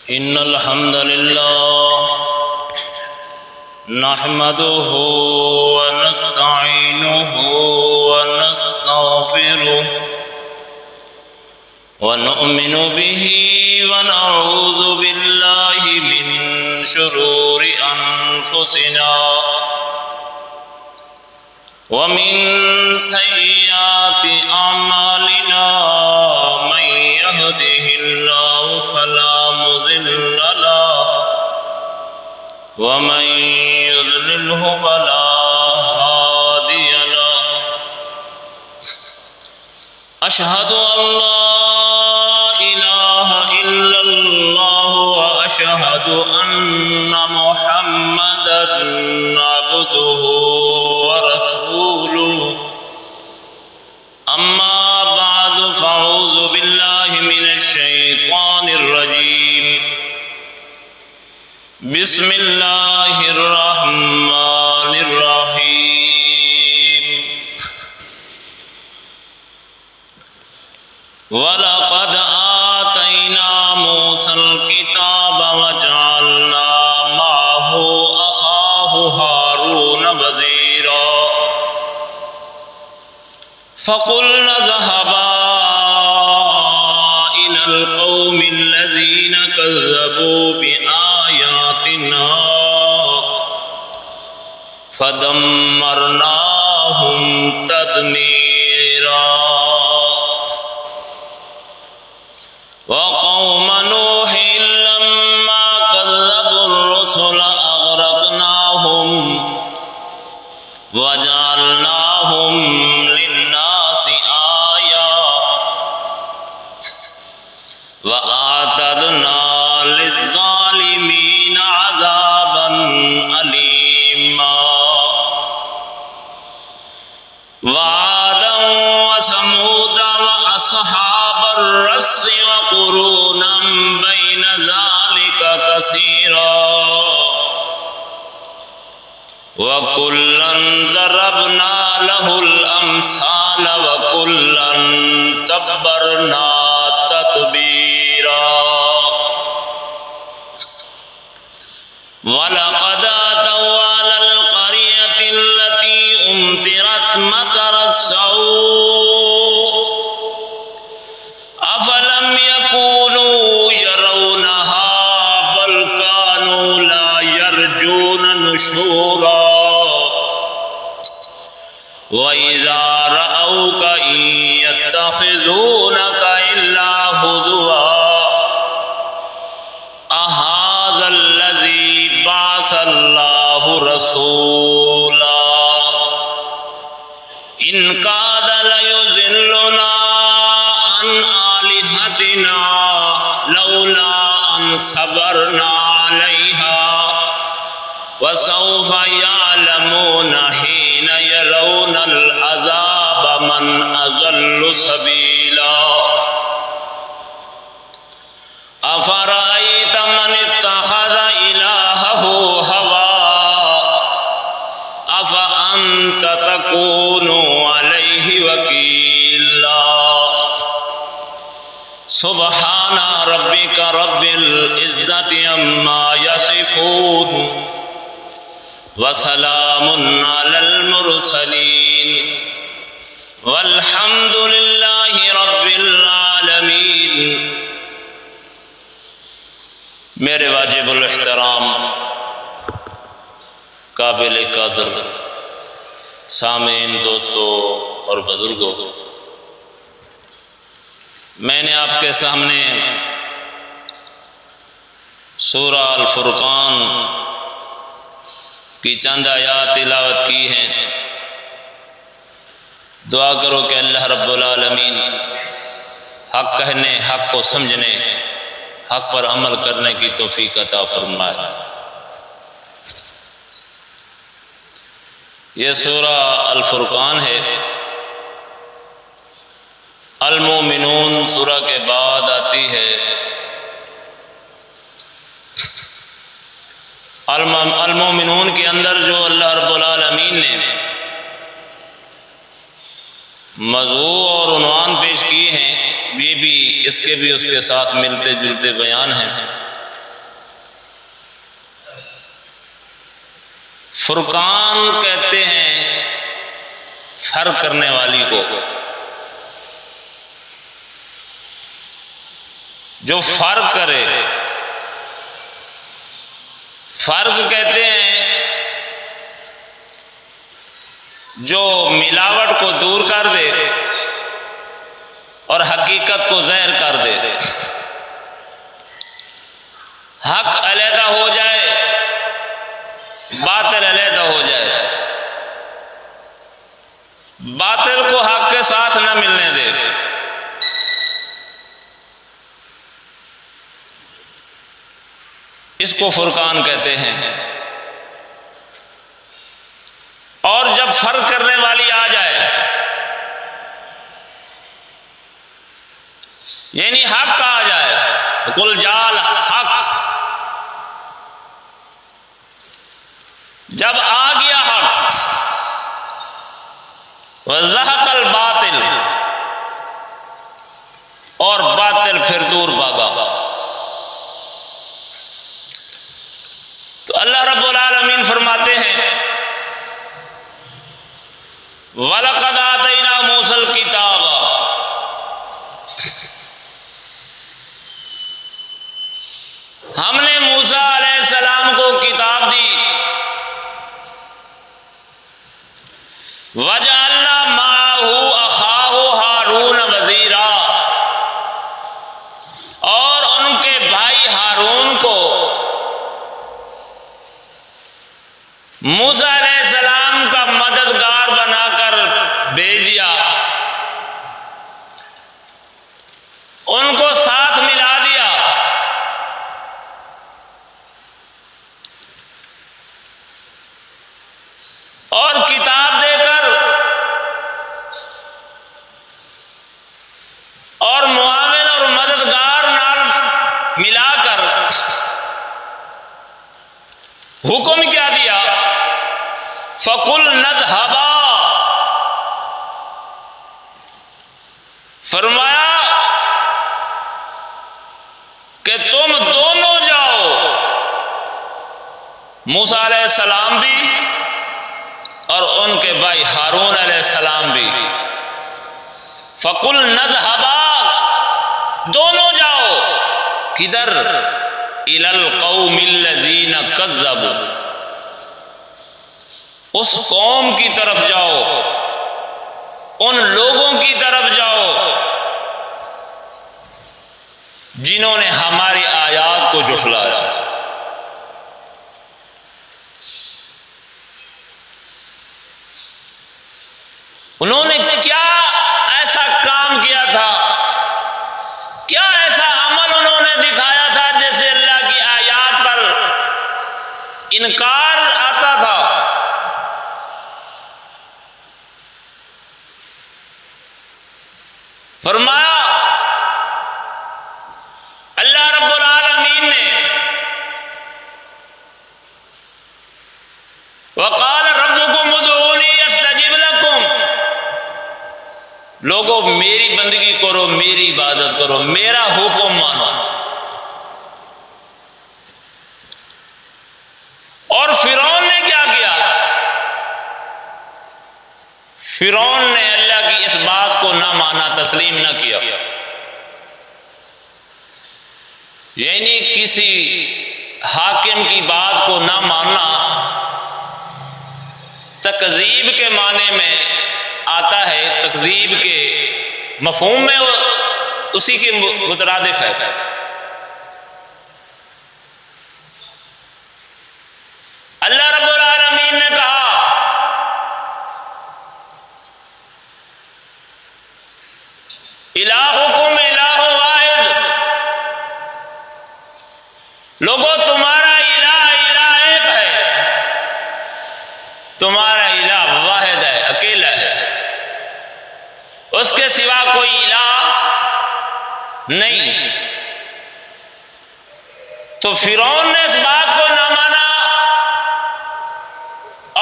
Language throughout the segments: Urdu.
إن الحمد لله نحمده ونستعينه ونستغفره ونؤمن به ونعوذ بالله من شرور أنفسنا ومن سيئات أعمالنا من يهده الله فلا مضل له ومن يضلله فلا هادي له أشهد أن لا إله إلا الله وأشهد أن محمدا عبده ورسوله أما بعد فأعوذ بالله من الشيطان الرجيم بسم الله الرحمن الرحيم وَلَقَدْ آتَيْنَا مُوسَى الْكِتَابَ وَجَعَلْنَا مَعَهُ أَخَاهُ هَارُونَ وَزِيرًا فَقُلْنَا اذْهَبَا إِلَى الْقَوْمِ الَّذِينَ كَذَّبُوا بِآيَاتِنَا فَدَمَّرْنَاهُمْ تَدْمِيرًا وقوم نوح لما كذبوا الرسل أغرقناهم وجعلناهم للناس آية وأعتدنا للظالمين عذابا أليما وعادا وثمودا وأصحاب الرس وقرونا بين ذلك كثيرا وكلا ضربنا له الأمثال وكلا تبرنا تتبيرا ولقد أتوا على القرية التي أمطرت مطر السوء أفلم يكونوا يرونها بل كانوا لا يرجون نشورا وإذا رأوك إن يتخذونك إلا هزوا أهذا الذي بعث الله رسولا إن كاد ليضلنا عن آلهتنا لولا أن صبرنا عليها وسوف يعلمون حين يرون العذاب من أضل سبيلا أفرأيت من اتخذ إلهه هواه أفأنت تكون عليه وكيلا سبحان ربك رب العزة عما يصفون وسلام على المرسلين والحمد لله رب العالمين میرے واجب الاحترام قابل قدر سامعین دوستوں اور بزرگوں، میں نے آپ کے سامنے سورہ الفرقان کی چند آیات تلاوت کی ہیں۔ دعا کرو کہ اللہ رب العالمین حق کہنے، حق کو سمجھنے، حق پر عمل کرنے کی توفیق عطا فرمائے۔ یہ سورہ الفرقان ہے۔ المومنون سورہ کے بعد آتی ہے۔ المومنون کے اندر جو اللہ رب العالمین نے موضوع اور عنوان پیش کیے ہیں، یہ بھی اس کے ساتھ ملتے جلتے بیان ہیں۔ فرقان کہتے ہیں فرق کرنے والی کو، جو فرق کرے۔ فرق کہتے ہیں جو ملاوٹ کو دور کر دے اور حقیقت کو ظاہر کر دے۔ حق علیحدہ ہو جائے، باطل علیحدہ ہو جائے، باطل کو حق کے ساتھ نہ ملنے دے۔ اس کو فرقان کہتے ہیں۔ اور جب فرق کرنے والی آ جائے، یعنی حق آ جائے، قل جال حق، جب آ گیا حق، وزہق الباطل، اور باطل پھر دور بھاگا، تو اللہ رب العالمین فرماتے ہیں وَلَقَدْ آتَيْنَا مُوسَى الْكِتَابَ، ہم نے موسیٰ علیہ السلام کو کتاب دی، وَجَعَلْنَا مَعَهُ أَخَاهُ هَارُونَ وَزِيرًا، اور ان کے بھائی ہارون کو موسیٰ علیہ السلام کا مددگار بنا کر بھیج دیا، ان کو ساتھ ملا دیا۔ اور کتاب دے کر اور معاون اور مددگار نال ملا کر حکم کیا دیا، فَقُلْنَا اذْهَبَا، فرمایا کہ تم دونوں جاؤ، موسیٰ علیہ السلام بھی اور ان کے بھائی ہارون علیہ السلام بھی۔ فَقُلْنَا اذْهَبَا، دونوں جاؤ، کدھر؟ إِلَى الْقَوْمِ الَّذِينَ كَذَّبُوا، اس قوم کی طرف جاؤ، ان لوگوں کی طرف جاؤ جنہوں نے ہماری آیات کو جھٹلایا۔ انہوں نے کیا ایسا کام کیا تھا، کیا ایسا عمل انہوں نے دکھایا تھا جیسے اللہ کی آیات پر انکار آتا تھا؟ فرمایا اللہ رب العالمین نے وَقَالَ رَبُّكُمُ ادْعُونِي أَسْتَجِبْ لَكُمْ، لوگوں میری بندگی کرو، میری عبادت کرو، میرا حکم مانو۔ اور فرعون نے کیا کیا؟ فرعون نے اللہ کی اس بات کو نہ مانا، تسلیم نہ کیا، یعنی کسی حاکم کی بات کو نہ ماننا تکذیب کے معنی میں آتا ہے، تکذیب کے مفہوم میں اسی کے مترادف ہے۔ اللہ رب العالمین نے کہا الہکم الہ واحد، لوگوں تمہارا الہ ایک ہے، تمہارا الہ واحد ہے، اکیلا ہے، اس کے سوا کوئی الہ نہیں۔ تو فرعون نے اس بات کو نہ مانا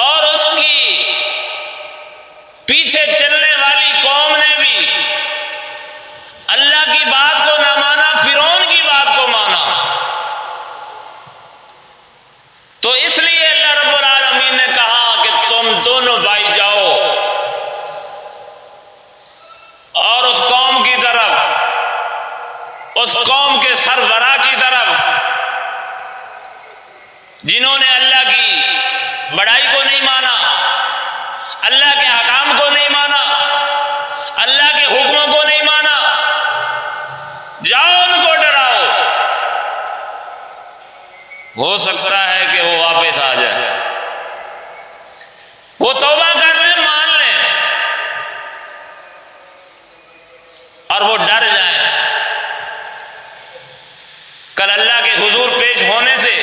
اور اس کی پیچھے چلنے والی قوم نے بھی اللہ کی بات کو نہ مانا، فرعون کی بات کو مانا۔ تو اس لیے اللہ رب العالمین نے اس قوم کے سربراہ کی طرف جنہوں نے اللہ کی بڑائی کو نہیں مانا، اللہ کے احکام کو نہیں مانا، اللہ کے حکموں کو نہیں مانا، جاؤ ان کو ڈراؤ، ہو سکتا ہے کہ وہ واپس آ جائے، وہ توبہ کر لیں، مان لیں اور وہ ڈر جائیں۔ کل اللہ کے حضور پیش ہونے سے،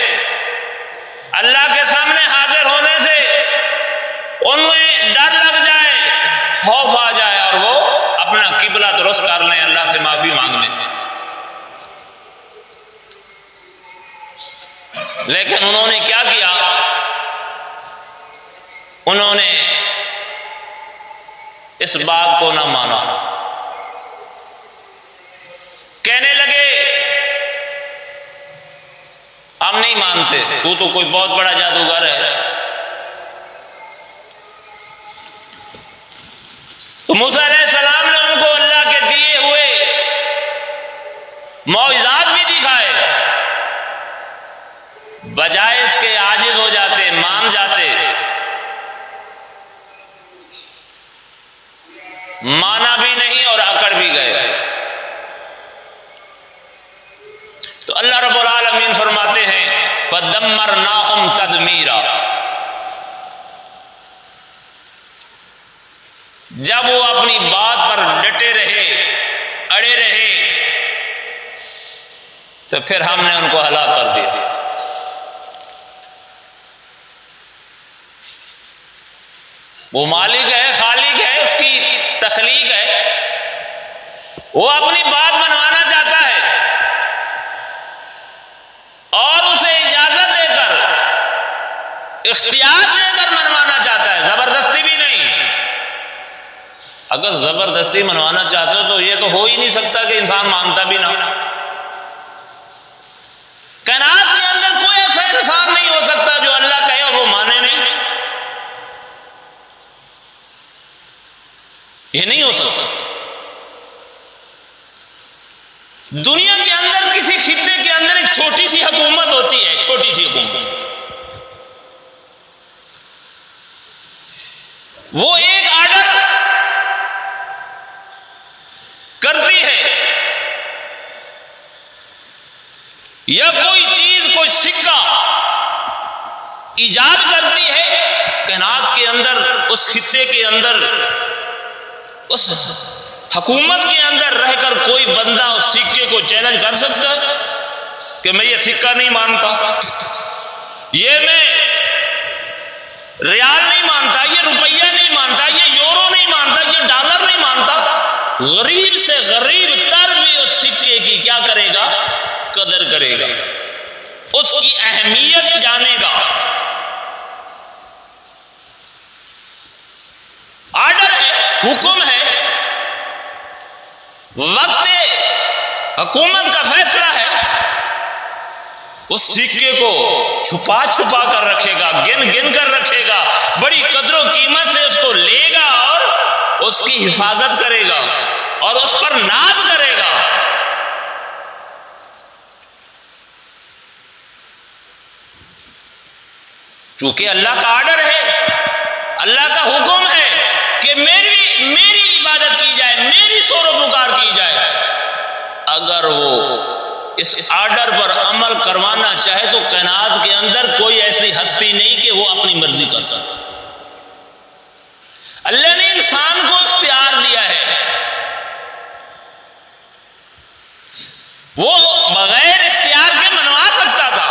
اللہ کے سامنے حاضر ہونے سے ان میں ڈر لگ جائے، خوف آ جائے اور وہ اپنا قبلہ درست کر لیں، اللہ سے معافی مانگ لیں۔ لیکن انہوں نے کیا کیا؟ انہوں نے اس بات کو نہ مانا، کہنے لگے ہم نہیں مانتے، تو کوئی بہت بڑا جادوگر ہے۔ تو موسیٰ علیہ السلام نے ان کو اللہ کے دیے ہوئے معجزات بھی دکھائے، بجائے اس کے عاجز ہو جاتے، مان جاتے، مانا بھی نہیں اور اکڑ بھی گئے۔ تو اللہ رب العالمین فرماتے ہیں فَدَمَّرْنَاهُمْ تَدْمِيرًا، جب وہ اپنی بات پر ڈٹے رہے، اڑے رہے، تو پھر ہم نے ان کو ہلاک کر دیا۔ وہ مالک ہے، خالق ہے، اس کی تخلیق ہے، وہ اپنی بات منوانا چاہتا ہے اور اسے اجازت دے کر، اختیار دے کر منوانا چاہتا ہے، زبردستی بھی نہیں۔ اگر زبردستی منوانا چاہتے ہو تو یہ تو ہو ہی نہیں سکتا کہ انسان مانتا بھی نہ۔ کائنات کے اندر کوئی ایسا انسان نہیں ہو سکتا جو اللہ کہے اور وہ مانے نہیں، یہ نہیں ہو سکتا۔ دنیا کے اندر کسی خطے کے اندر ایک چھوٹی سی حکومت ہوتی ہے، چھوٹی سی حکومت، وہ ایک آرڈر کرتی ہے یا کوئی چیز، کوئی سکہ ایجاد کرتی ہے کائنات کے اندر، اس خطے کے اندر، اس حکومت کے اندر رہ کر کوئی بندہ اس سکے کو چیلنج کر سکتا ہے کہ میں یہ سکہ نہیں مانتا، یہ میں ریال نہیں مانتا، یہ روپیہ نہیں مانتا، یہ یورو نہیں مانتا، یہ ڈالر نہیں مانتا۔ غریب سے غریب تر بھی اس سکے کی کیا کرے گا؟ قدر کرے گا، اس کی اہمیت جانے گا۔ آرڈر ہے، حکم ہے، وقت حکومت کا فیصلہ ہے، اس سکے کو چھپا چھپا کر رکھے گا، گن گن کر رکھے گا، بڑی قدر و قیمت سے اس کو لے گا اور اس کی حفاظت کرے گا اور اس پر ناز کرے گا۔ چونکہ اللہ کا آرڈر ہے، اللہ کا حکم ہے کہ میری عبادت کی جائے، میری سور و پکار کی جائے۔ اگر وہ اس آرڈر پر عمل کروانا چاہے تو کائنات کے اندر کوئی ایسی ہستی نہیں کہ وہ اپنی مرضی کر سکے۔ اللہ نے انسان کو اختیار دیا ہے، وہ بغیر اختیار کے منوا سکتا تھا،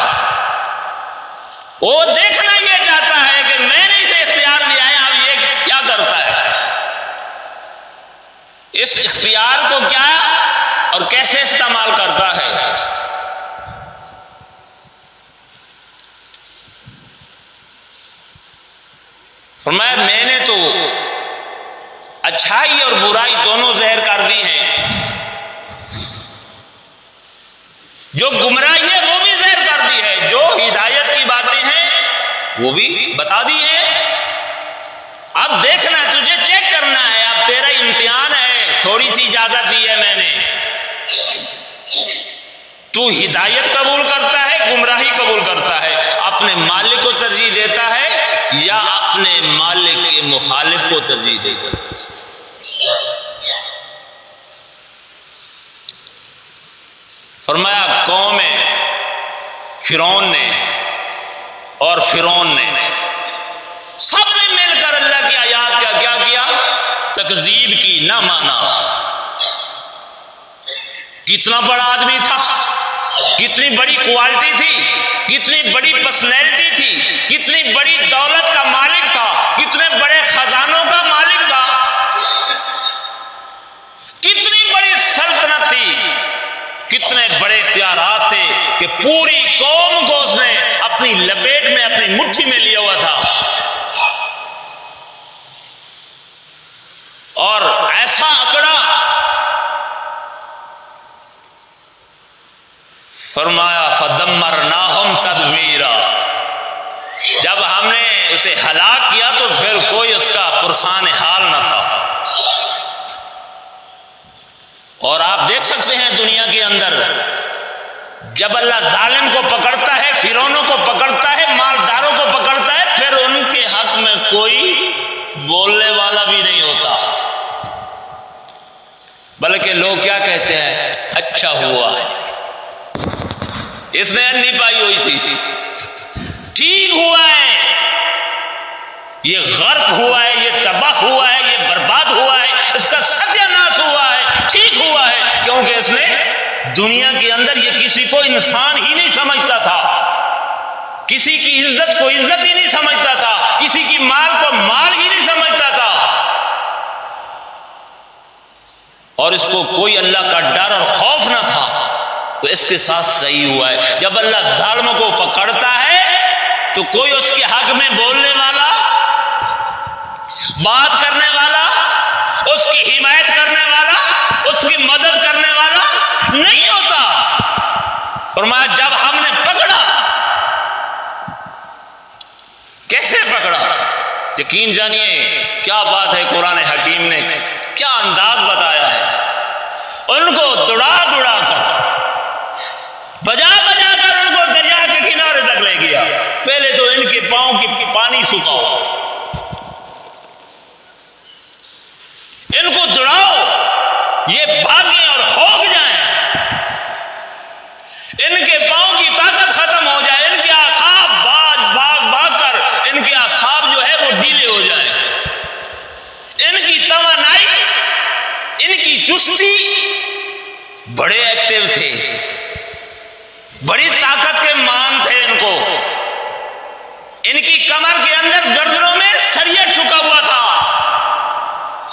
وہ دیکھنا یہ چاہتا ہے کہ میں نے اسے اختیار دیا ہے، اب یہ کیا کرتا ہے، اس اختیار کو کیا اور کیسے استعمال کرتا ہے۔ فرمایا میں نے تو اچھائی اور برائی دونوں ظاہر کر دی ہیں، جو گمراہی ہے وہ بھی ظاہر کر دی ہے، جو ہدایت کی باتیں ہیں وہ بھی بتا دی ہیں۔ اب دیکھنا، تجھے چیک کرنا ہے، اب تیرا امتحان ہے، تھوڑی سی اجازت دی ہے میں نے، تو ہدایت قبول کرتا ہے گمراہی قبول کرتا ہے؟ اپنے مالک کو ترجیح دیتا ہے یا اپنے مالک کے مخالف کو ترجیح دیتا ہے؟ فرمایا قوم فرعون نے اور فرعون نے سب نے مل کر اللہ کی آیات کا کیا کیا؟ تکذیب کی، نہ مانا۔ کتنا بڑا آدمی تھا، کتنی بڑی کوالٹی تھی، کتنی بڑی پرسنالٹی تھی، کتنی بڑی دولت کا مالک تھا، کتنے بڑے خزانوں کا مالک تھا، کتنی بڑی سلطنت تھی، کتنے بڑے اختیارات تھے کہ پوری قوم کو اس نے اپنی لپیٹ میں، اپنی مٹھی میں لیا ہوا تھا، اور ایسا اکڑا۔ فرمایا فدمرناہم تدمیرا، جب ہم نے اسے ہلاک کیا تو پھر کوئی اس کا پرسان حال نہ تھا۔ اور آپ دیکھ سکتے ہیں دنیا کے اندر جب اللہ ظالم کو پکڑتا ہے، فرعونوں کو پکڑتا ہے، مالداروں کو پکڑتا ہے، پھر ان کے حق میں کوئی بولنے والا بھی نہیں ہوتا، بلکہ لوگ کیا کہتے ہیں؟ اچھا ہوا اس نے انی پائی ہوئی تھی، ٹھیک ہوا ہے، یہ غرق ہوا ہے، یہ تباہ ہوا ہے، یہ برباد ہوا ہے، اس کا ستیہ ناش ہوا ہے، ٹھیک ہوا ہے، کیونکہ اس نے دنیا کے اندر یہ کسی کو انسان ہی نہیں سمجھتا تھا، کسی کی عزت کو عزت ہی نہیں سمجھتا تھا، کسی کی مال کو مال ہی نہیں سمجھتا تھا، اور اس کو کوئی اللہ کا ڈر اور خوف نہ تھا، تو اس کے ساتھ صحیح ہوا ہے۔ جب اللہ ظالموں کو پکڑتا ہے تو کوئی اس کے حق میں بولنے والا، بات کرنے والا، اس کی حمایت کرنے والا، اس کی مدد کرنے والا نہیں ہوتا۔ فرمایا جب ہم نے پکڑا، کیسے پکڑا؟ یقین جانیے کیا بات ہے، قرآن حکیم نے کیا انداز بتایا ہے۔ ان کو دوڑا دوڑا کر، بجا بجا کر ان کو دریا کے کنارے تک لے گیا۔ پہلے تو ان کے پاؤں کی پانی سکھاؤ، ان کو دوڑاؤ، یہ بھاگیں اور ہوگ جائیں، ان کے پاؤں کی طاقت ختم ہو جائے، ان کے اعصاب بھاگ کر ان کے اعصاب جو ہے وہ ڈھیلے ہو جائیں، ان کی توانائی، ان کی چستی، بڑے ایکٹیو تھے، بڑی طاقت کے مان تھے، ان کو، ان کی کمر کے اندر گردنوں میں سریا ٹھکا ہوا تھا،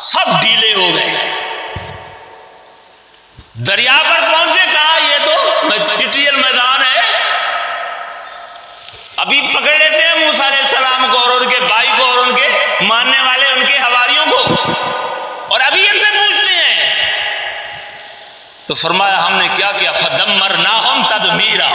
سب ڈھیلے ہو گئے۔ دریا پر پہنچے، کہا یہ تو ٹٹیل میدان ہے، ابھی پکڑ لیتے ہیں موسیٰ علیہ السلام کو اور ان کے بھائی کو اور ان کے ماننے والے ان کے حواریوں کو، اور ابھی ان سے پوچھتے ہیں۔ تو فرمایا ہم نے کیا کیا؟ فدمرناہم تدمیرا،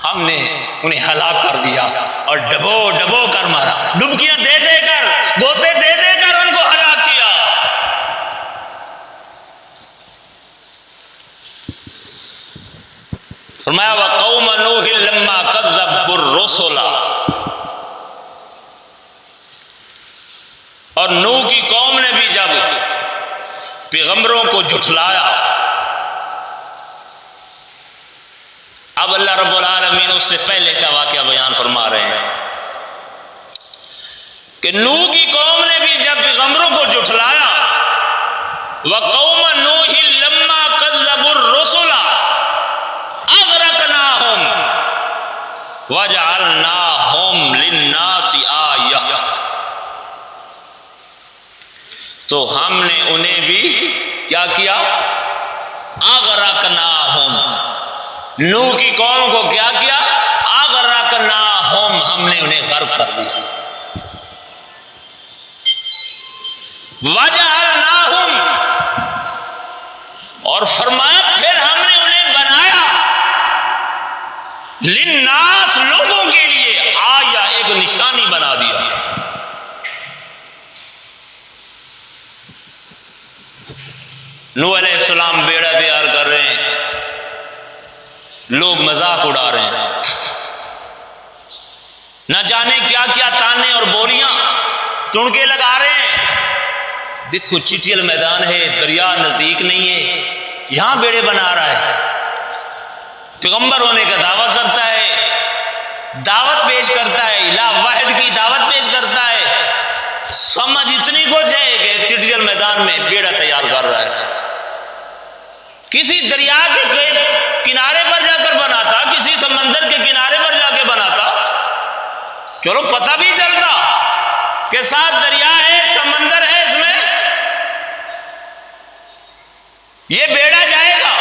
ہم نے انہیں ہلاک کر دیا اور ڈبو ڈبو کر مارا، ڈبکیاں دے دے کر، گوتے دے دے کر ان کو ہلاک کیا۔ فرمایا وقوم نوح لما کذبوا الرسل، اور نوح کی قوم نے بھی جب پیغمبروں کو جھٹلایا، اب اللہ رب العالمین اس سے پہلے کا واقعہ بیان فرما رہے ہیں کہ نوح کی قوم نے بھی جب پیغمبروں کو جھٹلایا، وقوم نوح لما کذبوا الرسل اغرقناہم وجعلناہم للناس آیہ، تو ہم نے انہیں بھی کیا کیا؟ اغرقناہم، نوح کی قوم کو کیا کیا؟ اغرقناہم، ہم نے انہیں غرق کر دیا۔ وجعلناہم، اور فرمایا پھر ہم نے انہیں بنایا، للناس، لوگوں کے لیے، آیا، ایک نشانی بنا دیا۔ نوح علیہ السلام بیڑا تیار کر رہے ہیں، لوگ مذاق اڑا رہے ہیں، نہ جانے کیا کیا تانے اور بولیاں تڑکے لگا رہے ہیں۔ دیکھو چٹیل میدان ہے، دریا نزدیک نہیں ہے، یہاں بیڑے بنا رہا ہے، پیغمبر ہونے کا دعویٰ کرتا ہے، دعوت پیش کرتا ہے، الہ واحد کی دعوت پیش کرتا ہے، سمجھ اتنی کچھ ہے کہ چٹیل میدان میں بیڑا تیار کر رہا ہے۔ کسی دریا کے کنارے پر جا کر بناتا، کسی سمندر کے کنارے پر جا کے بناتا، چلو پتہ بھی چلتا کہ ساتھ دریا ہے، سمندر ہے، اس میں یہ بیڑا جائے گا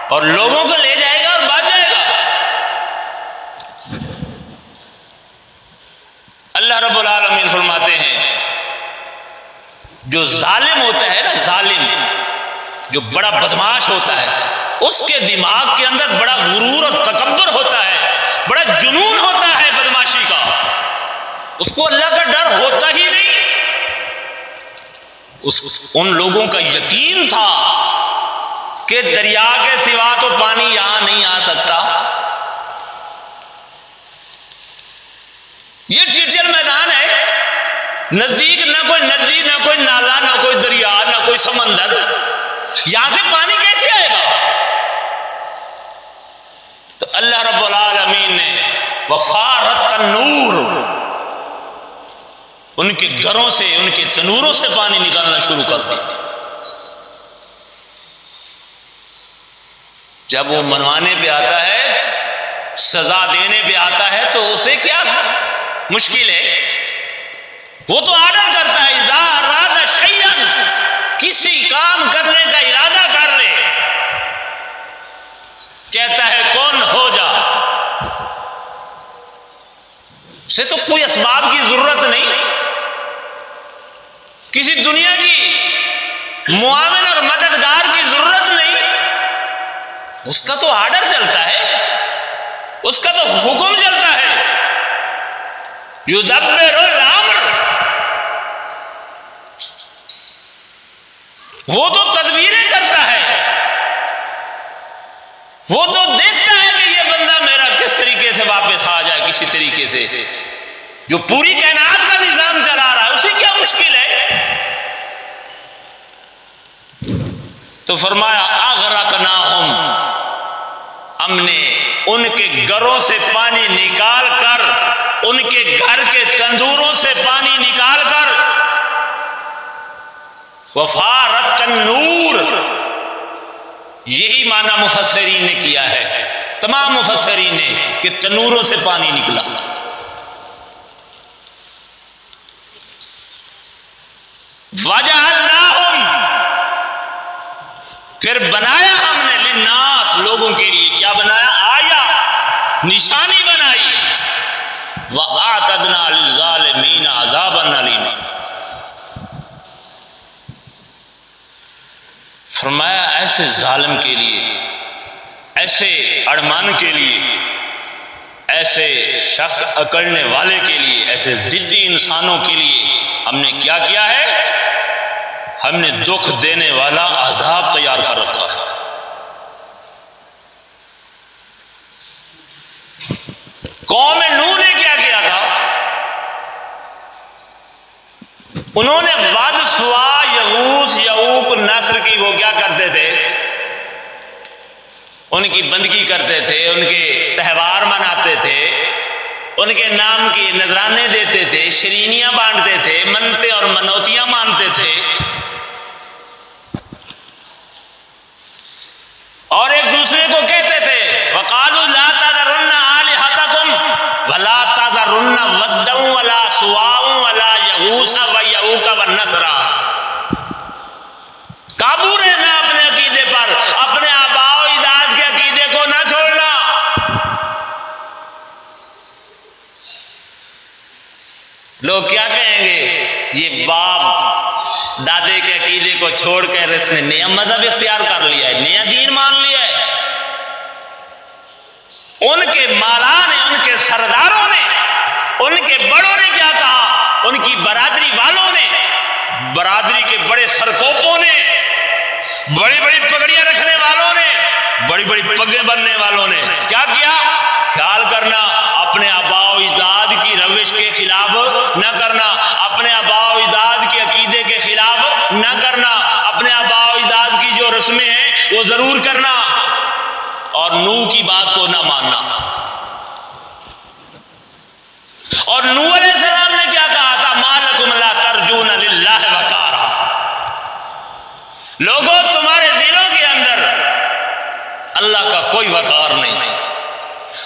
اور لوگوں کو لے جائے گا اور بچ جائے گا۔ اللہ رب العالمین فرماتے ہیں جو ظالم ہوتا ہے نا، ظالم جو بڑا بدماش ہوتا ہے، اس کے دماغ کے اندر بڑا غرور اور تکبر ہوتا ہے، بڑا جنون ہوتا ہے بدماشی کا، اس کو اللہ کا ڈر ہوتا ہی نہیں۔ ان لوگوں کا یقین تھا کہ دریا کے سوا تو پانی یہاں نہیں آ سکتا، یہ چٹیل میدان ہے، نزدیک نہ کوئی ندی، نہ کوئی نالا، نہ کوئی دریا، نہ کوئی سمندر، یہاں سے پانی کیسے آئے گا؟ تو اللہ رب العالمین نے وفارت النور، ان کے گھروں سے، ان کے تنوروں سے پانی نکالنا شروع کر دیا۔ جب وہ منوانے پہ آتا ہے، سزا دینے پہ آتا ہے، تو اسے کیا مشکل ہے؟ وہ تو آرڈر کرتا ہے، اذا اراد شیئا، کسی کام کرنے کا ارادہ کر لے، کہتا ہے کون ہو جا، اسے تو کوئی اسباب کی ضرورت نہیں، کسی دنیا کی معاون اور مددگار کی ضرورت نہیں، اس کا تو آرڈر چلتا ہے، اس کا تو حکم چلتا ہے، یدبر الامر، وہ تو تدبیریں کرتا ہے، وہ تو دیکھتا ہے کہ یہ بندہ میرا کس طریقے سے واپس آ جائے، کسی طریقے سے، جو پوری کائنات کا نظام چلا رہا ہے، اسے کیا مشکل ہے؟ تو فرمایا اغرقناہم، ہم نے ان کے گھروں سے پانی نکال کر، ان کے گھر کے تندوروں سے پانی نکال کر، وفارت النور، یہی معنی مفسرین نے کیا ہے، تمام مفسرین نے، کہ تنوروں سے پانی نکلا۔ وَجَعَلْنَاهُمْ، پھر بنایا ہم نے، للناس، لوگوں کے لیے، کیا بنایا؟ آیا، نشانی بنائی، وَأَعْتَدْنَا لِلظَّالِمِينَ عَذَابًا أَلِيمًا، فرمایا ایسے ظالم کے لیے، ایسے اڑمان کے لیے، ایسے شخص اکڑنے والے کے لیے، ایسے ضدی انسانوں کے لیے ہم نے کیا کیا ہے؟ ہم نے دکھ دینے والا عذاب تیار کر رکھا ہے۔ قوم نوح نے کیا کیا تھا؟ انہوں نے ود، سوا، یغوث، یعوق، نصر کی وہ کیا کرتے تھے؟ ان کی بندگی کرتے تھے، ان کے تہوار مناتے تھے، ان کے نام کی نذرانے دیتے تھے، شرینیاں بانٹتے تھے، منتیں اور منوتیاں مانتے تھے، اور ایک دوسرے کو کہتے تھے وَقَالُوا لَا تَذَرُنَّ آلِهَتَكُمْ وَلَا تَذَرُنَّ وَدًّا وَلَا سُوَاعًا وَلَا يَغُوثَ وَيَعُوقَ وَالنَّسْرَ، قابو رہنا اپنے عقیدے پر، اپنے آباء و اجداد کے عقیدے کو نہ چھوڑنا۔ لوگ کیا کہیں گے؟ یہ باپ دادے کے عقیدے کو چھوڑ کر اس نے نیا مذہب اختیار کر لیا ہے، نیا دین مان لیا ہے۔ ان کے مالا نے، ان کے سرداروں نے، ان کے بڑوں نے کیا کہا؟ ان کی برادری والوں نے، برادری کے بڑے سرکوپوں نے، بڑی بڑی پگڑیاں رکھنے والوں نے، بڑی بڑی پگے بننے والوں نے کیا کیا؟ خیال کرنا، اپنے آباء و اجداد کی روش کے خلاف نہ کرنا، اپنے آباء و اجداد کے عقیدے کے خلاف نہ کرنا، اپنے آباء و اجداد کی جو رسمیں ہیں وہ ضرور کرنا، اور نوح کی بات کو نہ ماننا۔ اور نوح علیہ السلام نے کیا کہا تھا؟ ما لکم لا ترجون للہ وقارا، لوگوں تمہارے دلوں کے اندر اللہ کا کوئی وقار نہیں،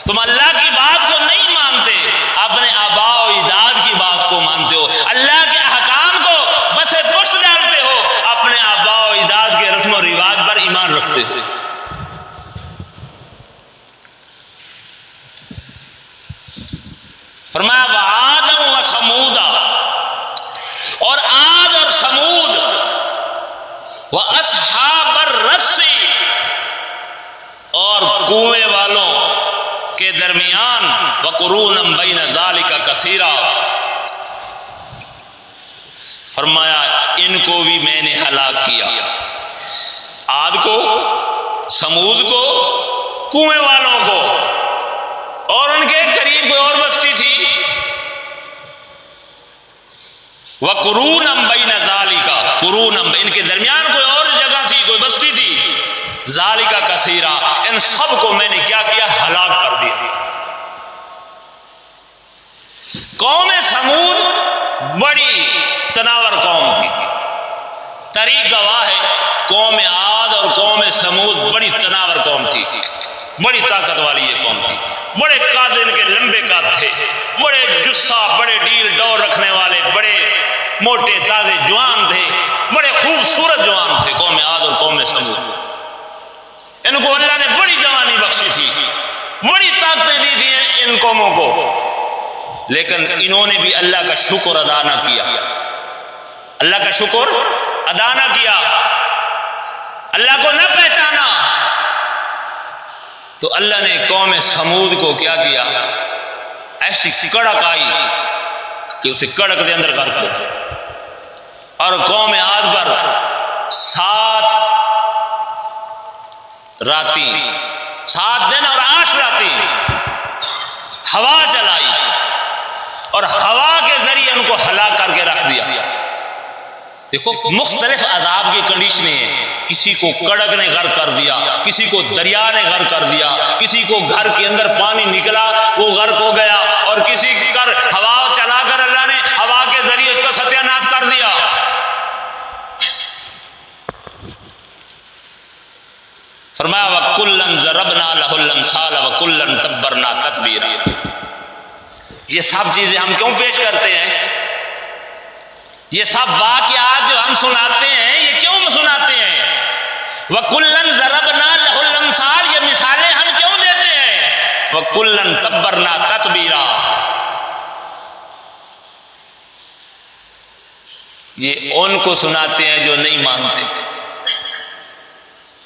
تم اللہ کی بات کو نہیں مانتے، اپنے آباء و اجداد کی بات کو مانتے ہو، اللہ کے احکام کو بس پشت ڈالتے ہو، اپنے آباء و اجداد کے رسم و رواج پر ایمان رکھتے ہو۔ فرمایا وعاد و سمود، اور عاد اور سمود، و اصحاب الرس، اور کنویں والوں کے درمیان، وقرون بین ذالک کثیرا، فرمایا ان کو بھی میں نے ہلاک کیا، عاد کو، سمود کو، کنویں والوں کو، اور ان کے قریب کوئی اور بستی تھی، وَقُرُونًا بَيْنَ ذَلِكَ، قرون، ان کے درمیان کوئی اور جگہ تھی، کوئی بستی تھی، ذَلِكَ كَثِيرًا، ان سب کو میں نے کیا کیا؟ ہلاک کر دیا۔ قوم سمود بڑی تناور قوم تھی، تاریخ گواہ ہے، قوم عاد اور قوم سمود بڑی تناور قوم تھی، بڑی طاقت والی یہ قوم تھی، بڑے قاد ان کے لمبے قاد تھے، بڑے جسہ، بڑے ڈیل ڈور رکھنے والے، بڑے موٹے تازے جوان تھے، بڑے خوبصورت جوان تھے قوم عاد اور قوم سمود۔ ان کو اللہ نے بڑی جوانی بخشی تھی، بڑی طاقتیں دی تھی ان قوموں کو، لیکن انہوں نے بھی اللہ کا شکر ادا نہ کیا، اللہ کا شکر ادا نہ کیا، اللہ کو نہ پہچانا، تو اللہ نے قوم سمود کو کیا کیا؟ ایسی کڑک آئی کہ اسے کڑک دے اندر کر دو، اور قوم عاد پر 7 راتی، 7 دن اور 8 راتی ہوا چلائی، اور ہوا کے ذریعے ان کو ہلاک کر کے رکھ دیا۔ دیکھو مختلف عذاب کی کنڈیشنیں ہیں، کسی کو کڑک نے غرق کر دیا، کسی کو دریا نے غرق کر دیا، کسی کو گھر کے اندر پانی نکلا وہ غرق ہو گیا، اور کسی کر ہوا چلا کر اللہ نے ہوا کے ذریعے اس کو ستیہ ناش کر دیا۔ فرمایا وَكُلًّا ضَرَبْنَا لَهُ الْأَمْثَالَ وَكُلًّا تَبَّرْنَا تَتْبِيرًا۔ یہ سب چیزیں ہم کیوں پیش کرتے ہیں؟ یہ سب واقعات جو ہم سناتے ہیں یہ کیوں سناتے ہیں؟ وَكُلًّا ضَرَبْنَا لَهُ الْأَمْثَالَ، یہ مثالیں ہم کیوں دیتے ہیں؟ وَكُلًّا تَبَّرْنَا تَتْبِيرًا، یہ ان کو سناتے ہیں جو نہیں مانتے،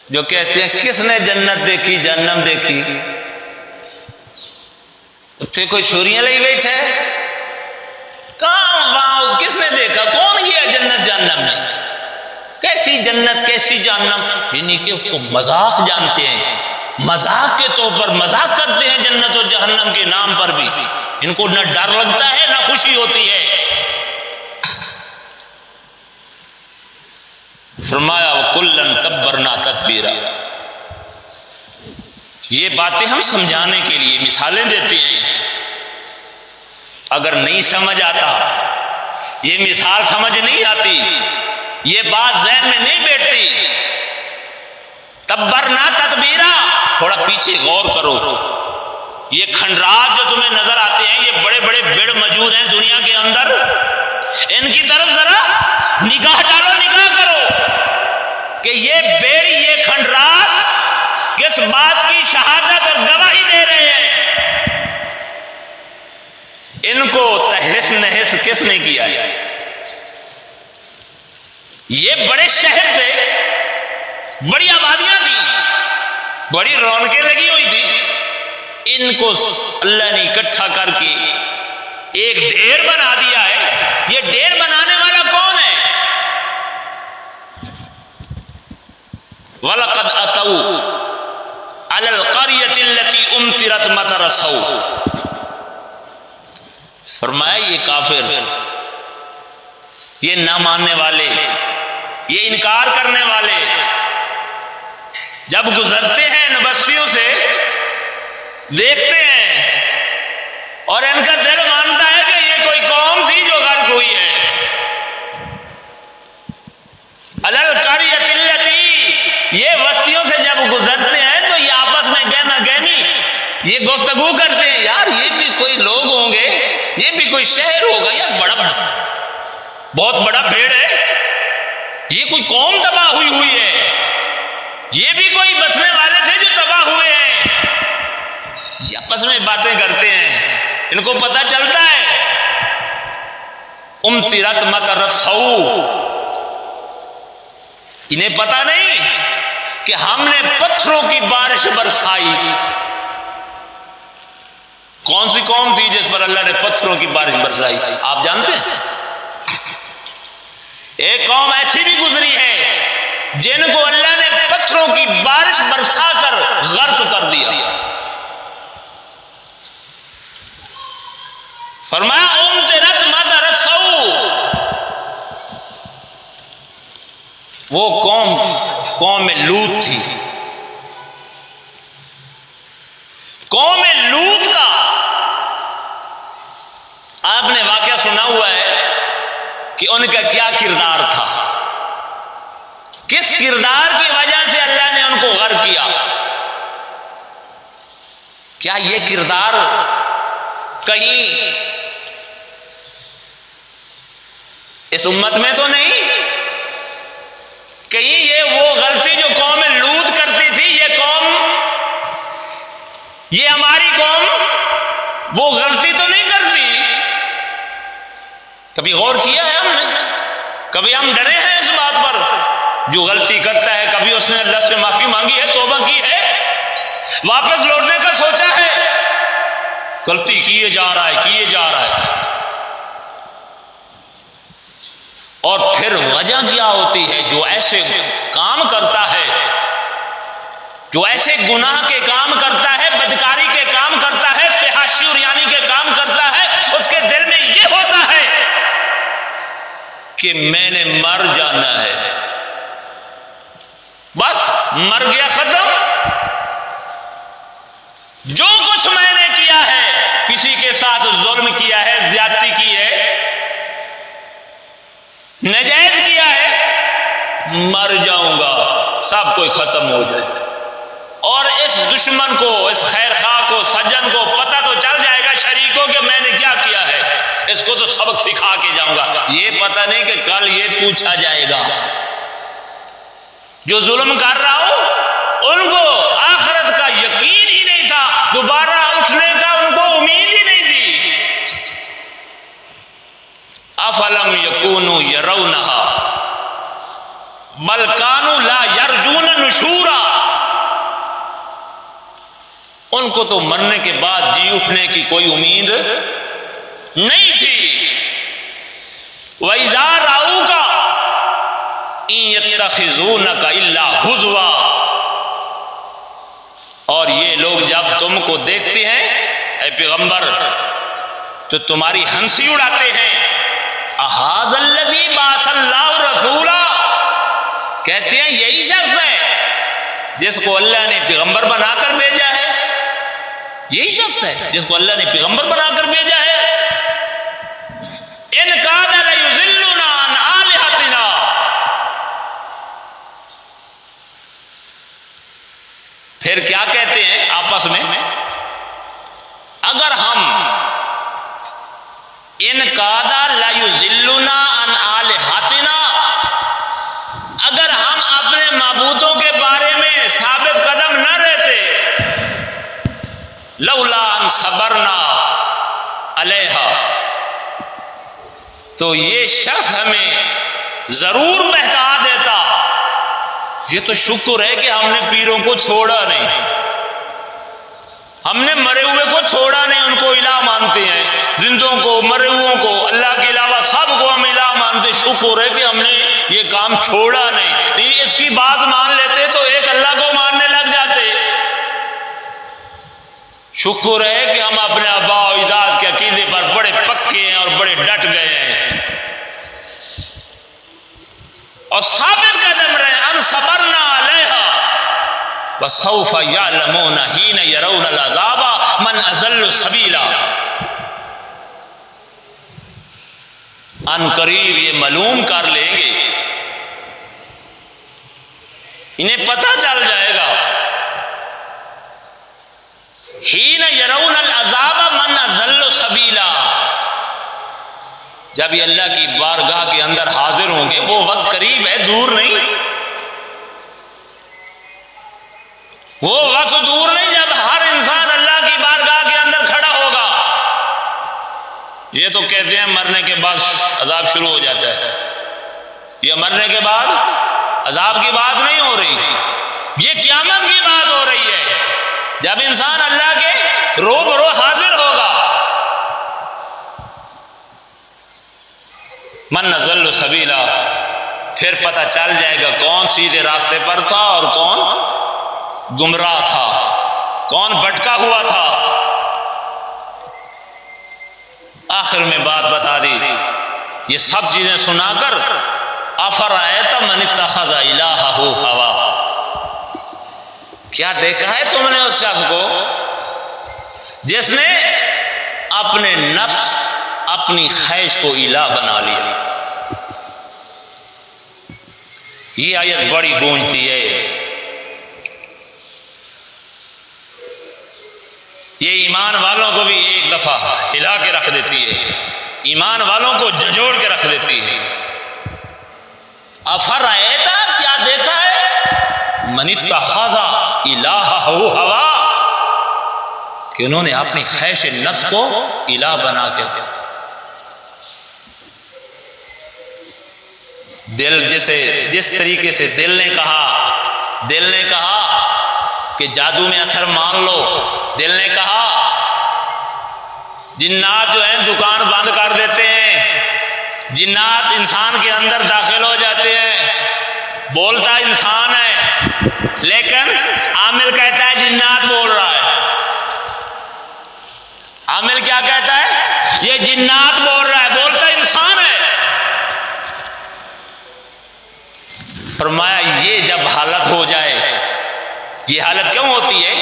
جو کہتے ہیں کس نے جنت دیکھی، جہنم دیکھی، اتنے کوئی چھریاں لے بیٹھے، کہاں وہاں کس نے دیکھا، کون گیا جنت جہنم میں، کیسی جنت کیسی جہنم، یعنی کہ اس کو مذاق جانتے ہیں، مذاق کے طور پر مذاق کرتے ہیں جنت اور جہنم کے نام پر بھی، ان کو نہ ڈر لگتا ہے نہ خوشی ہوتی ہے۔ فرمایا وَكُلًّا تَبَّرْنَا تَتْبِيرًا، یہ باتیں ہم سمجھانے کے لیے مثالیں دیتے ہیں، اگر نہیں سمجھ آتا، یہ مثال سمجھ نہیں آتی، یہ بات ذہن میں نہیں بیٹھتی، تبرنا تتبیرا، تھوڑا پیچھے غور کرو، یہ کھنڈرات جو تمہیں نظر آتے ہیں، یہ بڑے بڑے بڑ موجود ہیں دنیا کے اندر، ان کی طرف ذرا نگاہ ڈالو، نگاہ کرو کہ یہ بیڑ، یہ کھنڈرات کس بات کی شہادت اور گواہی دے رہے ہیں، ان کو تہس نہس کس نے کیا ہے؟ یہ بڑے شہر تھے، بڑی آبادیاں تھیں، بڑی رونقیں لگی ہوئی تھی، ان کو اللہ نے اکٹھا کر کے ایک ڈھیر بنا دیا ہے۔ یہ ڈھیر بنانے والا کون ہے؟ وَلَقَدْ أَتَوْا علی القریۃ التی امطرت مطر السوء، فرمایا یہ کافر، یہ نہ ماننے والے، یہ انکار کرنے والے جب گزرتے ہیں ان بستیوں سے، دیکھتے ہیں اور ان کا دل مانتا ہے کہ یہ کوئی قوم تھی جو غرق ہوئی ہے. علی القریۃ التی، یہ بستیوں سے جب گزرتے ہیں تو یہ آپس میں گہما گہمی یہ گفتگو کرتے ہیں، یار یہ بھی کوئی لوگ ہوں گے، یہ بھی کوئی شہر ہوگا، یار بہت بڑا بھیڑ ہے، یہ کوئی قوم تباہ ہوئی ہے، یہ بھی کوئی بسنے والے تھے جو تباہ ہوئے ہیں. یہ آپس میں باتیں کرتے ہیں، ان کو پتہ چلتا ہے امطرت مطر السوء، انہیں پتہ نہیں کہ ہم نے پتھروں کی بارش برسائی. کون سی قوم تھی جس پر اللہ نے پتھروں کی بارش برسائی؟ آپ جانتے ہیں؟ ایک قوم ایسی بھی گزری ہے جن کو اللہ نے پتھروں کی بارش برسا کر غرق کر دیا. فرمایا امطرت مطر السوء، وہ قوم لوط تھی. قوم لوط کا آپ نے واقعہ سنا ہوا ہے کہ ان کا کیا کردار تھا، کس کردار کی وجہ سے اللہ نے ان کو غرق کیا. کیا یہ کردار کہیں اس امت میں تو نہیں؟ کہیں یہ وہ غلطی جو قوم لوط کرتی تھی، یہ ہماری قوم وہ غلطی تو نہیں کرتی؟ کبھی غور کیا ہے ہم نے؟ کبھی ہم ڈرے ہیں اس بات پر؟ جو غلطی کرتا ہے کبھی اس نے اللہ سے معافی مانگی ہے، توبہ کی ہے، واپس لوٹنے کا سوچا ہے؟ غلطی کیے جا رہا ہے. اور پھر وجہ کیا ہوتی ہے؟ جو ایسے کام کرتا ہے، جو ایسے گناہ کے کام کرتا ہے، بدکاری کے کام کرتا ہے، فحاشی اور یعنی کے کام کرتا ہے، اس کے دل میں یہ ہوتا ہے کہ میں نے مر جانا ہے، بس مر گیا، ختم. جو کچھ میں نے کیا ہے، کسی کے ساتھ ظلم کیا ہے، زیادتی کی ہے، نجائز کیا ہے، مر جاؤں گا، سب کوئی ختم ہو جائے. اور اس دشمن کو، اس خیر خواہ کو، سجن کو پتہ تو چل جائے گا، شریکوں کہ میں نے کیا کیا ہے، اس کو تو سبق سکھا کے جاؤں گا. یہ پتہ نہیں کہ کل یہ پوچھا جائے گا. جو ظلم کر رہا ہوں ان کو آخرت کا یقین ہی نہیں تھا، دوبارہ اٹھنے کا ان کو امید ہی نہیں تھی. افلم یکونوا یرونہا بل کانوا لا یرجون نشورا، ان کو تو مرنے کے بعد جی اٹھنے کی کوئی امید نہیں تھی. وَإِذَا رَأَوْكَ إِن يَتَّخِذُونَكَ إِلَّا هُزُوًا، اور یہ لوگ جب تم کو دیکھتے ہیں اے پیغمبر تو تمہاری ہنسی اڑاتے ہیں. أَهَٰذَا الَّذِي بَعَثَ اللَّهُ رَسُولًا، کہتے ہیں یہی شخص ہے جس کو اللہ نے پیغمبر بنا کر بھیجا ہے، یہی شخص ہے جس کو اللہ نے پیغمبر بنا کر بھیجا ہے. إِن كَادَ لَيُضِلُّنَا عَنْ آلِهَتِنَا، پھر کیا کہتے ہیں آپس میں؟ اگر ہم ان کادا لیضلنا عن آلہتنا، اگر ہم اپنے معبودوں کے بارے میں ثابت قدم نہ رہتے، لولا ان صبرنا علیہا، تو یہ شخص ہمیں ضرور بہتا دیتا. یہ تو شکر ہے کہ ہم نے پیروں کو چھوڑا نہیں، ہم نے مرے ہوئے کو چھوڑا نہیں، ان کو الہ مانتے ہیں، زندوں کو، مرے ہوئوں کو، اللہ کے علاوہ سب کو ہم الہ مانتے. شکر ہے کہ ہم نے یہ کام چھوڑا نہیں. اس کی بات مان لیتے تو ایک اللہ کو ماننے لگ جاتے. شکر ہے کہ ہم اپنے آباء و اجداد کے عقیدے پر بڑے پکے ہیں اور بڑے ڈٹ گئے ہیں اور ثابت قدم رہے ان صبرنا علیہا وسوف یعلمون حین یرون العذاب من اضل سبیلا. ان قریب یہ معلوم کر لیں گے، انہیں پتہ چل جائے گا. حین یرون العذاب من اضل سبیلا، جب یہ اللہ کی بارگاہ کے اندر حاضر ہوں گے، وہ وقت قریب ہے، دور نہیں. وہ وقت دور نہیں جب ہر انسان اللہ کی بارگاہ کے اندر کھڑا ہوگا. یہ تو کہتے ہیں مرنے کے بعد عذاب شروع ہو جاتا ہے. یہ مرنے کے بعد عذاب کی بات نہیں ہو رہی، یہ قیامت کی بات ہو رہی ہے، جب انسان اللہ کے روبرو حاضر ہوگا. من اضل سبیلا، پھر پتہ چل جائے گا کون سیدھے راستے پر تھا اور کون گمراہ تھا، کون بھٹکا ہوا تھا. آخر میں بات بتا دی. یہ سب چیزیں سنا کر افرأیت من اتخذ الہہ ہوا، کیا دیکھا ہے تم نے اس شخص کو جس نے اپنے نفس اپنی خواہش کو الہ بنا لیا. یہ آیت بڑی گونجتی ہے. یہ ایمان والوں کو بھی ایک دفعہ ہلا کے رکھ دیتی ہے، ایمان والوں کو جھنجھوڑ کے رکھ دیتی ہے. افرأیت، کیا دیکھا ہے، من اتخذ الہہ ہوا، کہ انہوں نے اپنی خواہش نفس کو الہ بنا کے دل جس طریقے سے دل نے کہا کہ جادو میں اثر مان لو، دل نے کہا جنات جو ہیں دکان بند کر دیتے ہیں، جنات انسان کے اندر داخل ہو جاتے ہیں، بولتا انسان ہے لیکن عامل کہتا ہے جنات بول رہا ہے. عامل کیا کہتا ہے؟ یہ جنات بول رہا ہے، بولتا انسان ہے. فرمایا یہ جب حالت ہو جائے، یہ حالت کیوں ہوتی ہے؟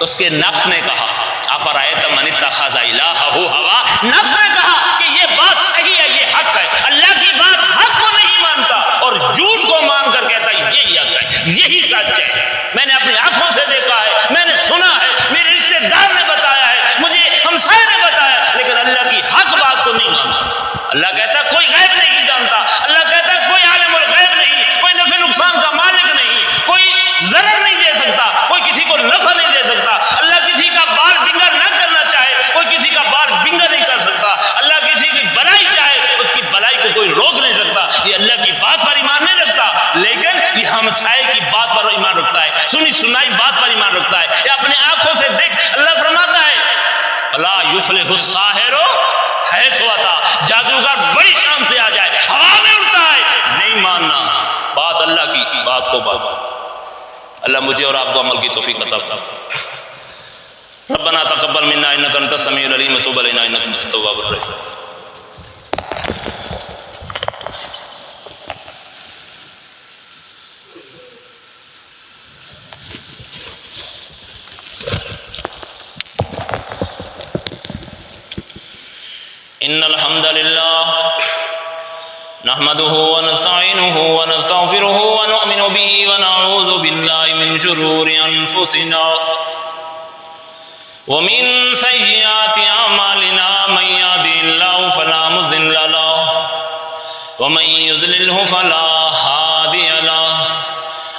اس کے نفس نے کہا افرأیت من اتخذ الہہ ہوا، نفس نے کہا کہ یہ بات صحیح ہے، یہ حق ہے، اللہ کی بات حق کو نہیں مانتا اور جھوٹ کو مان کر کہتا ہے یہی حق ہے، یہی سچ ہے، میں نے اپنی آنکھوں سے دیکھا ہے، میں نے سنا ہے، میرے رشتہ دار نے بتایا ہے، مجھے ہمسائے نے بتایا، لیکن اللہ کی حق بات کو نہیں مانتا. اللہ کہتا ہے کوئی غیب نہیں جانتا، اللہ کہتا ہے کوئی عالم الغیب نہیں، کوئی نفع نقصان کا مالک نہیں، کوئی ضرر نہیں دے سکتا، کوئی کسی کو نفع نہیں دے سکتا. اللہ کسی کا بال بنگا نہ کرنا چاہے، کوئی کسی کا بال بنگا نہیں کر سکتا. اللہ کسی کی بلائی چاہے، اس کی بلائی کو کوئی روک نہیں سکتا. یہ اللہ کی بات پر ایمان نہیں رکھتا، لیکن یہ ہمسائے کی بات پر ایمان رکھتا ہے، سنی سنائی بات پر ایمان رکھتا ہے. یہ اپنے آنکھوں سے دیکھ. اللہ فرماتا ہے لا یفلح الساحر حیث اتی، جادوگر بڑی شان سے آ جائے، ہوا میں اڑتا ہے، نہیں ماننا بات اللہ کی بات کو بات. اللہ مجھے اور آپ کو عمل کی توفیق عطا فرمائے. ربنا تقبل منا انك انت السميع العليم وتب علينا انك انت التواب الرحيم. ان الحمد لله نحمده ونستعينه ونستغفره ونؤمن به ونعوذ بالله من شرور انفسنا ومن سيئات اعمالنا، من يهده الله فلا مضل له ومن يضلله فلا هادي له.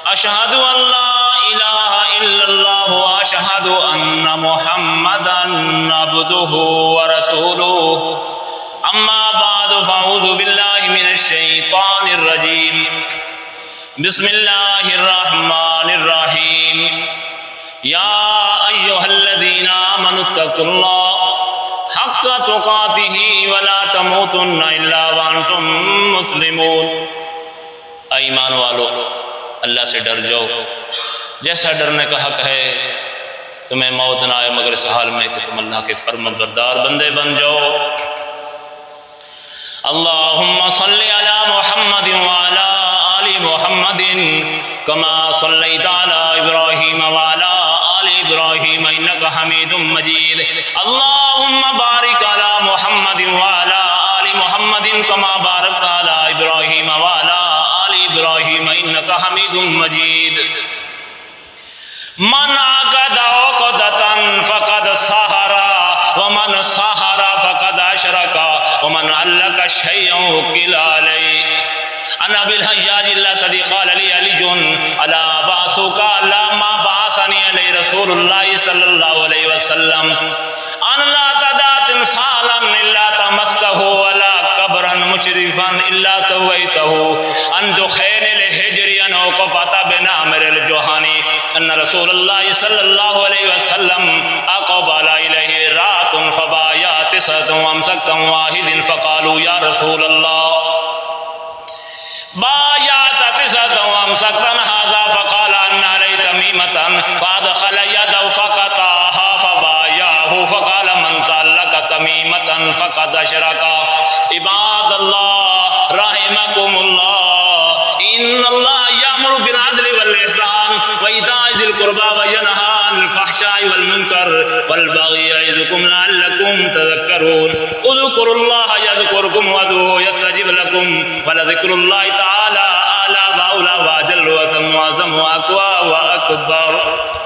اشهد ان لا اله الا الله واشهد ان محمدا عبده ورسوله. اما بعد فاعوذ بالله من الشيطان الرجيم. بسم الله الرحمن الرحيم. يا ايها الذين آمنوا اتقوا الله حق تقاته ولا تموتن الا وانتم مسلمون. ایمان والو، اللہ سے ڈر جاؤ جیسا ڈرنے کا حق ہے. تمہیں موت نہ آئے مگر اس حال میں کہ تم اللہ کے فرمان بردار بندے بن جاؤ۔ اللہم صلی علی محمد وعلی آل محمد کما صلیت علی ابراہیم وعلی آل ابراہیم انک حمید مجید۔ اللہم بارک علی محمد وعلی آل محمد کما بارکت علی ابراہیم وعلی آل ابراہیم انک حمید مجید۔ من عقد عقدۃ فقد سحر ومن سحر فقد اشرک ومن علق شیئا وکل علیہ۔ عن ابی الحجاج الاسدی قال لی علی الا بعثک الا ما بعثنی علیہ رسول اللہ صلی اللہ علیہ وسلم ان لا تدع تمثالا الا طمسته ولا قبرا مشرفا الا سويته ان دخین الحجر انوقفت بنامر الجوہانی ان رسول اللہ صلی اللہ علیہ وسلم اقبل الیہ رات فبایا تسعة وامسكا واحد فقالوا یا رسول اللہ بايعت تسعة وامسكا هذا فقال ان علي تميمة فادخل يده فقطعها فبايعه فقال من تعلق تميمة فقد اشرك۔ عباد اللہ رحمكم اللہ، ان اللہ یامر بالعدل والاحسان وایتاء ذی القربى وینہی عن الفحشاء والمنکر والبغی یعظکم لعلکم تذکرون۔ اذکروا اللہ یذکرکم وادعوہ یستجب لکم ولذکر اللہ تعالی اعلی واولی واجل واتم واعظم واقوی واکبر۔